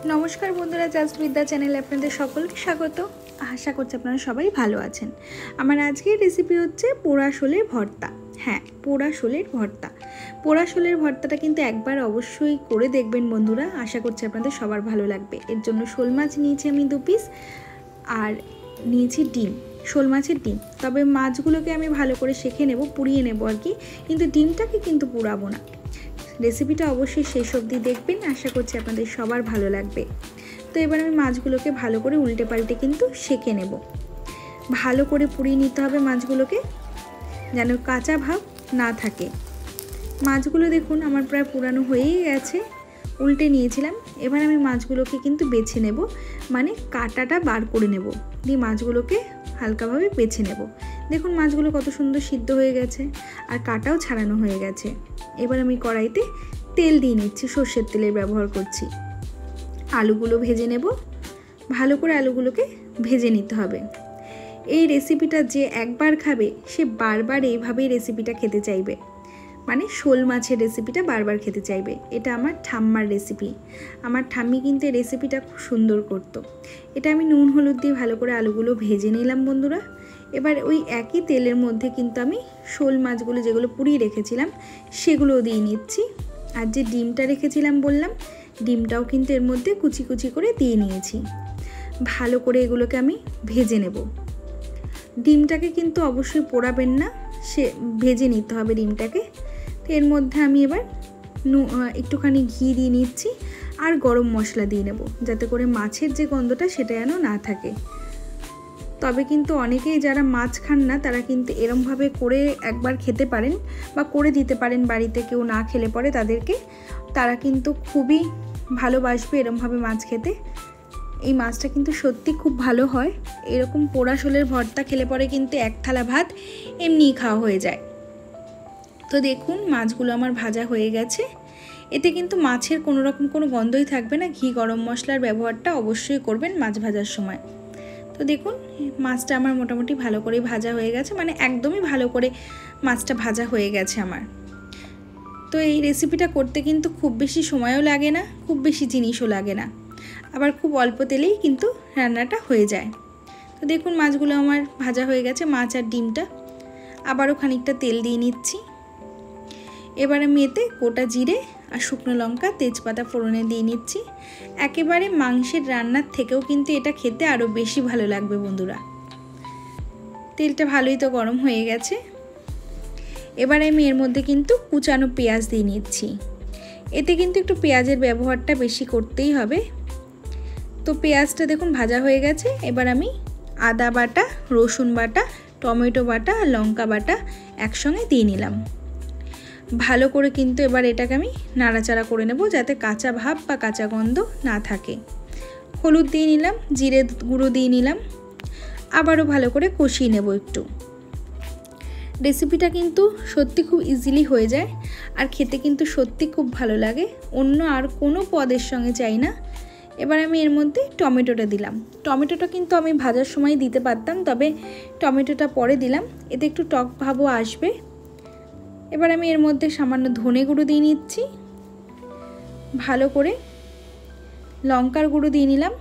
नमस्कार बंधुरा জাস্ট বিদ্যা চ্যানেলে আপনাদের সকলকে স্বাগত। আশা করছি আপনারা সবাই ভালো আছেন। আমার আজকের রেসিপি হচ্ছে পোড়া শোলের ভর্তা। হ্যাঁ, পোড়া শোলের ভর্তা। পোড়া শোলের ভর্তাটা কিন্তু একবার অবশ্যই করে দেখবেন বন্ধুরা। আশা করছি আপনাদের সবার ভালো লাগবে। এর জন্য শোল মাছ নিয়েছি আমি 2 পিস, আর নিয়েছি ডিম, শোল মাছের ডিম। তবে মাছগুলোকে আমি ভালো করে সেঁকে নেব, পুড়িয়ে নেব আর কি, কিন্তু ডিমটাকে কিন্তু পুড়াবো না। রেসিপিটা অবশ্যই শেষ অবধি দেখবেন, আশা করছি আপনাদের সবার ভালো লাগবে। তো এবার আমি মাছগুলোকে ভালো করে উল্টে পাল্টে কিন্তু সেঁকে নেব। ভালো করে পুড়িয়ে নিতে হবে মাছগুলোকে, যেন কাঁচা ভাব না থাকে। মাছগুলো দেখুন আমার প্রায় পুরানো হয়েই গেছে, উল্টে নিয়েছিলাম। এবার আমি মাছগুলোকে কিন্তু বেছে নেব, মানে কাঁটাটা বার করে নেব, দিয়ে মাছগুলোকে হালকাভাবে বেছে নেব। দেখুন মাছগুলো কত সুন্দর সিদ্ধ হয়ে গেছে, আর কাঁটাও ছাড়ানো হয়ে গেছে। এবার আমি কড়াইতে তেল দিয়ে নিচ্ছি, সর্ষের তেলের ব্যবহার করছি। আলুগুলো ভেজে নেব, ভালো করে আলুগুলোকে ভেজে নিতে হবে। এই রেসিপিটা যে একবার খাবে সে বারবার এইভাবেই রেসিপিটা খেতে চাইবে, মানে শোল মাছের রেসিপিটা বারবার খেতে চাইবে। এটা আমার ঠাম্মার রেসিপি। আমার ঠাম্মি কিন্তু এই রেসিপিটা খুব সুন্দর করতো। এটা আমি নুন হলুদ দিয়ে ভালো করে আলুগুলো ভেজে নিলাম বন্ধুরা। এবার ওই একই তেলের মধ্যে কিন্তু আমি শোল মাছগুলো যেগুলো পুড়িয়ে রেখেছিলাম সেগুলোও দিয়ে নিচ্ছি। আর যে ডিমটা রেখেছিলাম বললাম, ডিমটাও কিন্তু এর মধ্যে কুচি কুচি করে দিয়ে নিয়েছি। ভালো করে এগুলোকে আমি ভেজে নেব। ডিমটাকে কিন্তু অবশ্যই পোড়াবেন না, সে ভেজে নিতে হবে ডিমটাকে। তো এর মধ্যে আমি এবার একটুখানি ঘি দিয়ে নিচ্ছি, আর গরম মশলা দিয়ে নেব, যাতে করে মাছের যে গন্ধটা সেটা যেন না থাকে। তবে কিন্তু অনেকেই যারা মাছ খান না তারা কিন্তু এরমভাবে করে একবার খেতে পারেন, বা করে দিতে পারেন বাড়িতে, কেউ না খেলে পরে তাদেরকে। তারা কিন্তু খুবই ভালোবাসবে এরমভাবে মাছ খেতে। এই মাছটা কিন্তু সত্যি খুব ভালো হয়। এরকম পোড়া শোলের ভর্তা খেলে পরে কিন্তু এক থালা ভাত এমনিই খাওয়া হয়ে যায়। তো দেখুন মাছগুলো আমার ভাজা হয়ে গেছে। এতে কিন্তু মাছের কোনো রকম কোনো গন্ধই থাকবে না। ঘি গরম মশলার ব্যবহারটা অবশ্যই করবেন মাছ ভাজার সময়। তো দেখুন মাছটা আমার মোটামুটি ভালো করে ভাজা হয়ে গেছে, মানে একদমই ভালো করে মাছটা ভাজা হয়ে গেছে আমার। তো এই রেসিপিটা করতে কিন্তু খুব বেশি সময়ও লাগে না, খুব বেশি জিনিসও লাগে না, আবার খুব অল্প তেলেই কিন্তু রান্নাটা হয়ে যায়। তো দেখুন মাছগুলো আমার ভাজা হয়ে গেছে, মাছ আর ডিমটা। আবারও খানিকটা তেল দিয়ে নিচ্ছি। এবার আমি এতে গোটা জিরে আর শুকনো লঙ্কা, তেজপাতা ফোড়নে দিয়ে নিচ্ছি। একেবারে মাংসের রান্নার থেকেও কিন্তু এটা খেতে আরও বেশি ভালো লাগবে বন্ধুরা। তেলটা ভালোই তো গরম হয়ে গেছে। এবার আমি এর মধ্যে কিন্তু কুচানো পেঁয়াজ দিয়ে নিচ্ছি। এতে কিন্তু একটু পেঁয়াজের ব্যবহারটা বেশি করতেই হবে। তো পেঁয়াজটা দেখুন ভাজা হয়ে গেছে। এবার আমি আদা বাটা, রসুন বাটা, টমেটো বাটা আর লঙ্কা বাটা একসঙ্গে দিয়ে নিলাম। ভালো করে কিন্তু এবার এটাকে আমি নাড়াচাড়া করে নেব, যাতে কাঁচা ভাব বা কাঁচা গন্ধ না থাকে। হলুদ দিয়ে নিলাম, জিরে গুঁড়ো দিয়ে নিলাম, আবারও ভালো করে কষিয়ে নেব একটু। রেসিপিটা কিন্তু সত্যি খুব ইজিলি হয়ে যায়, আর খেতে কিন্তু সত্যি খুব ভালো লাগে। অন্য আর কোনো পদের সঙ্গে চাই না। এবার আমি এর মধ্যে টমেটোটা দিলাম। টমেটোটা কিন্তু আমি ভাজার সময় দিতে পারতাম, তবে টমেটোটা পরে দিলাম, এতে একটু টক ভাবও আসবে। এবার আমি এর মধ্যে সামান্য ধনে গুঁড়ো দিয়ে নিচ্ছি। ভালো করে লঙ্কার গুঁড়ো দিয়ে নিলাম।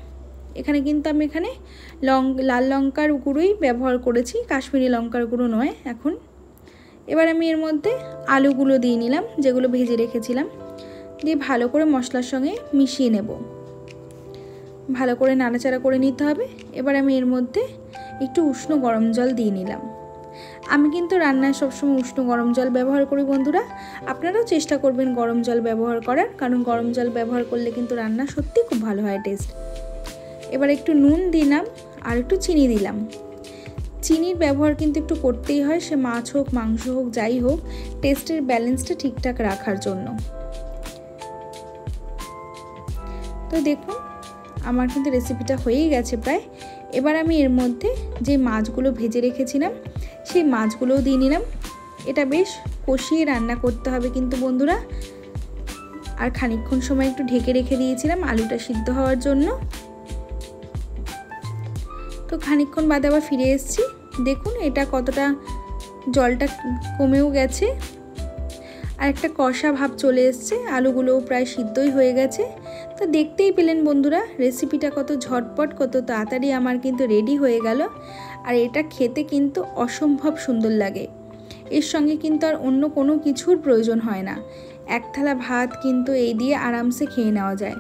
এখানে কিন্তু আমি লাল লঙ্কার গুঁড়োই ব্যবহার করেছি, কাশ্মীরি লঙ্কার গুঁড়ো নয় এখন। এবার আমি এর মধ্যে আলুগুলো দিয়ে নিলাম, যেগুলো ভেজে রেখেছিলাম, দিয়ে ভালো করে মশলার সঙ্গে মিশিয়ে নেব। ভালো করে নাড়াচাড়া করে নিতে হবে। এবার আমি এর মধ্যে একটু উষ্ণ গরম জল দিয়ে নিলাম। আমি কিন্তু রান্নায় সবসময় উষ্ণ গরম জল ব্যবহার করি বন্ধুরা। আপনারাও চেষ্টা করবেন গরম জল ব্যবহার করার, কারণ গরম জল ব্যবহার করলে কিন্তু রান্না সত্যি খুব ভালো হয় টেস্ট। এবার একটু নুন দিলাম আর একটু চিনি দিলাম। চিনির ব্যবহার কিন্তু একটু করতেই হয়, সে মাছ হোক মাংস হোক যাই হোক, টেস্টের ব্যালেন্সটা ঠিকঠাক রাখার জন্য। তো দেখুন আমার কিন্তু রেসিপিটা হয়েই গেছে প্রায়। এবার আমি এর মধ্যে যে মাছগুলো ভেজে রেখেছিলাম সেই মাছগুলোও দিয়ে নিলাম। এটা বেশ কষিয়ে রান্না করতে হবে কিন্তু বন্ধুরা। আর খানিকক্ষণ সময় একটু ঢেকে রেখে দিয়েছিলাম আলুটা সিদ্ধ হওয়ার জন্য। তো খানিকক্ষণ বাদে আবার ফিরে এসেছি। দেখুন এটা কতটা জলটা কমেও গেছে, আর একটা কষা ভাব চলে এসছে। আলুগুলোও প্রায় সিদ্ধই হয়ে গেছে। তো দেখতেই পেলেন বন্ধুরা রেসিপিটা কত ঝটপট কত তাড়াতাড়ি আমার কিন্তু রেডি হয়ে গেল। আর এটা খেতে কিন্তু অসম্ভব সুন্দর লাগে। এর সঙ্গে কিন্তু আর অন্য কোনো কিছুর প্রয়োজন হয় না। এক থালা ভাত কিন্তু এই দিয়ে আরামসে খেয়ে নেওয়া যায়।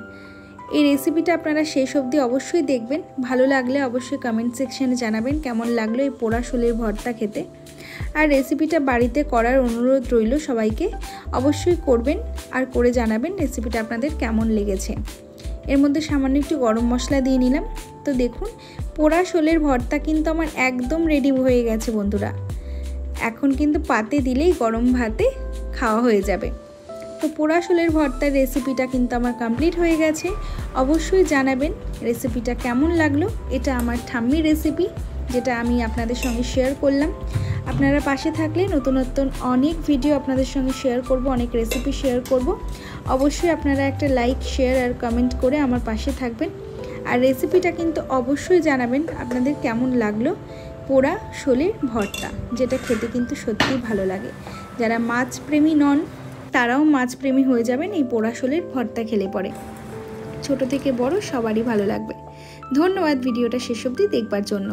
এই রেসিপিটা আপনারা শেষ অবধি অবশ্যই দেখবেন। ভালো লাগলে অবশ্যই কমেন্ট সেকশানে জানাবেন কেমন লাগলো এই পোড়া শোলের ভর্তা খেতে। আর রেসিপিটা বাড়িতে করার অনুরোধ রইল সবাইকে, অবশ্যই করবেন আর করে জানাবেন রেসিপিটা আপনাদের কেমন লেগেছে। এর মধ্যে সামান্য একটু গরম মশলা দিয়ে নিলাম। তো দেখুন পোড়া শোলের ভর্তা কিন্তু আমার একদম রেডি হয়ে গেছে বন্ধুরা। এখন কিন্তু পাতে দিলেই গরম ভাতে খাওয়া হয়ে যাবে। তো পোড়া শোলের ভর্তার রেসিপিটা কিন্তু আমার কমপ্লিট হয়ে গেছে। অবশ্যই জানাবেন রেসিপিটা কেমন লাগলো। এটা আমার ঠাম্মির রেসিপি, যেটা আমি আপনাদের সঙ্গে শেয়ার করলাম। আপনারা পাশে থাকলে নতুন নতুন অনেক ভিডিও আপনাদের সঙ্গে শেয়ার করব, অনেক রেসিপি শেয়ার করব। অবশ্যই আপনারা একটা লাইক শেয়ার আর কমেন্ট করে আমার পাশে থাকবেন। আর রেসিপিটা কিন্তু অবশ্যই জানাবেন আপনাদের কেমন লাগলো পোড়া শোলের ভর্তা, যেটা খেতে কিন্তু সত্যিই ভালো লাগে। যারা মাছ প্রেমী নন তারাও মাছ প্রেমী হয়ে যাবেন এই পোড়া শোলের ভর্তা খেলে পরে। ছোট থেকে বড় সবারই ভালো লাগবে। ধন্যবাদ ভিডিওটা শেষ অবধি দেখবার জন্য।